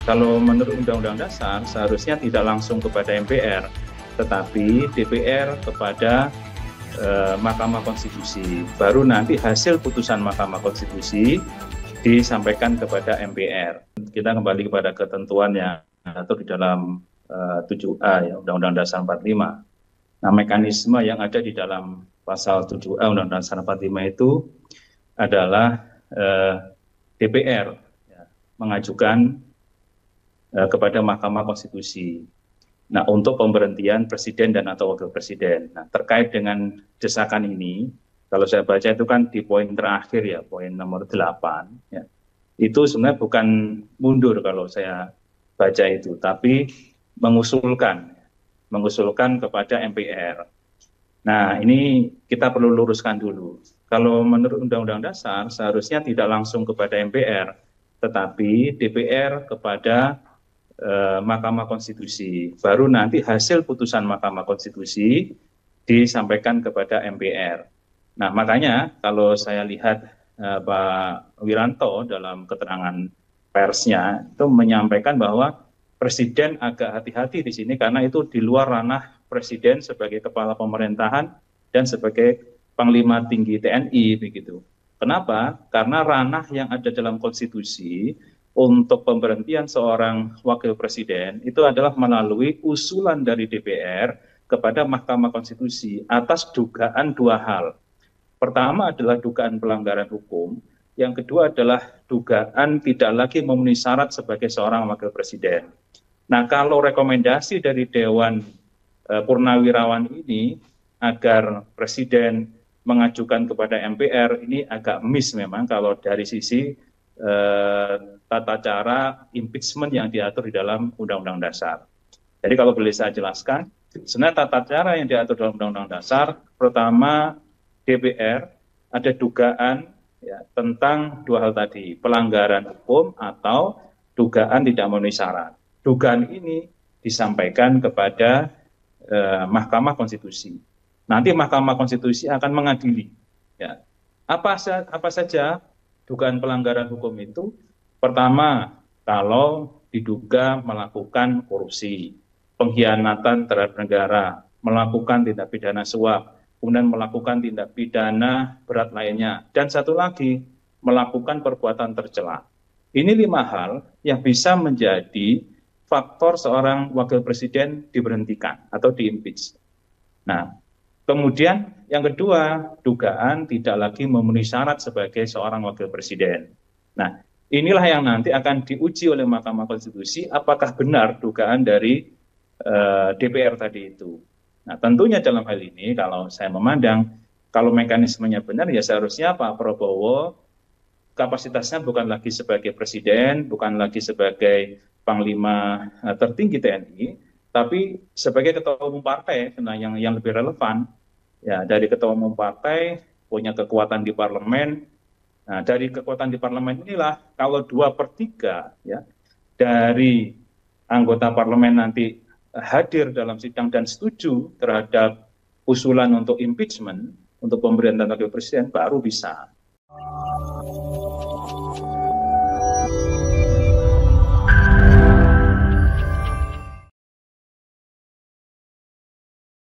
Kalau menurut Undang-Undang Dasar seharusnya tidak langsung kepada MPR, tetapi DPR kepada Mahkamah Konstitusi. Baru nanti hasil putusan Mahkamah Konstitusi disampaikan kepada MPR. Kita kembali kepada ketentuan yang diatur di dalam 7A ya, Undang-Undang Dasar 45. Nah, mekanisme yang ada di dalam pasal 7A Undang-Undang Dasar 45 itu adalah DPR ya, mengajukan kepada Mahkamah Konstitusi. Nah, untuk pemberhentian presiden dan atau wakil presiden. Nah, terkait dengan desakan ini, kalau saya baca itu kan di poin terakhir ya, poin nomor 8, ya, itu sebenarnya bukan mundur kalau saya baca itu, tapi mengusulkan kepada MPR. Nah, ini kita perlu luruskan dulu. Kalau menurut Undang-Undang Dasar seharusnya tidak langsung kepada MPR, tetapi DPR kepada Mahkamah Konstitusi. Baru nanti hasil putusan Mahkamah Konstitusi disampaikan kepada MPR. Nah, makanya kalau saya lihat Pak Wiranto dalam keterangan persnya itu menyampaikan bahwa Presiden agak hati-hati di sini karena itu di luar ranah Presiden sebagai kepala pemerintahan dan sebagai Panglima Tinggi TNI begitu. Kenapa? Karena ranah yang ada dalam konstitusi untuk pemberhentian seorang wakil presiden itu adalah melalui usulan dari DPR kepada Mahkamah Konstitusi atas dugaan dua hal. Pertama adalah dugaan pelanggaran hukum, yang kedua adalah dugaan tidak lagi memenuhi syarat sebagai seorang wakil presiden. Nah, kalau rekomendasi dari Dewan Purnawirawan ini agar presiden mengajukan kepada MPR ini agak miss memang kalau dari sisi tata cara impeachment yang diatur di dalam Undang-Undang Dasar. Jadi kalau boleh saya jelaskan, sebenarnya tata cara yang diatur dalam Undang-Undang Dasar, pertama DPR ada dugaan ya, tentang dua hal tadi, pelanggaran hukum atau dugaan tidak memenuhi syarat. Dugaan ini disampaikan kepada Mahkamah Konstitusi. Nanti Mahkamah Konstitusi akan mengadili. Ya. Apa saja dugaan pelanggaran hukum itu? Pertama, kalau diduga melakukan korupsi, pengkhianatan terhadap negara, melakukan tindak pidana suap, kemudian melakukan tindak pidana berat lainnya, dan satu lagi, melakukan perbuatan tercela. Ini 5 hal yang bisa menjadi faktor seorang wakil presiden diberhentikan atau diimpeach. Nah, kemudian yang kedua, dugaan tidak lagi memenuhi syarat sebagai seorang wakil presiden. Nah, inilah yang nanti akan diuji oleh Mahkamah Konstitusi apakah benar dugaan dari DPR tadi itu. Nah, tentunya dalam hal ini kalau saya memandang, kalau mekanismenya benar ya seharusnya Pak Prabowo kapasitasnya bukan lagi sebagai presiden, bukan lagi sebagai Panglima tertinggi TNI, tapi sebagai ketua umum partai yang lebih relevan. Ya, dari ketua umum partai punya kekuatan di parlemen. Nah, dari kekuatan di parlemen inilah kalau 2/3 ya dari anggota parlemen nanti hadir dalam sidang dan setuju terhadap usulan untuk impeachment, untuk pemberhentian wakil presiden, baru bisa.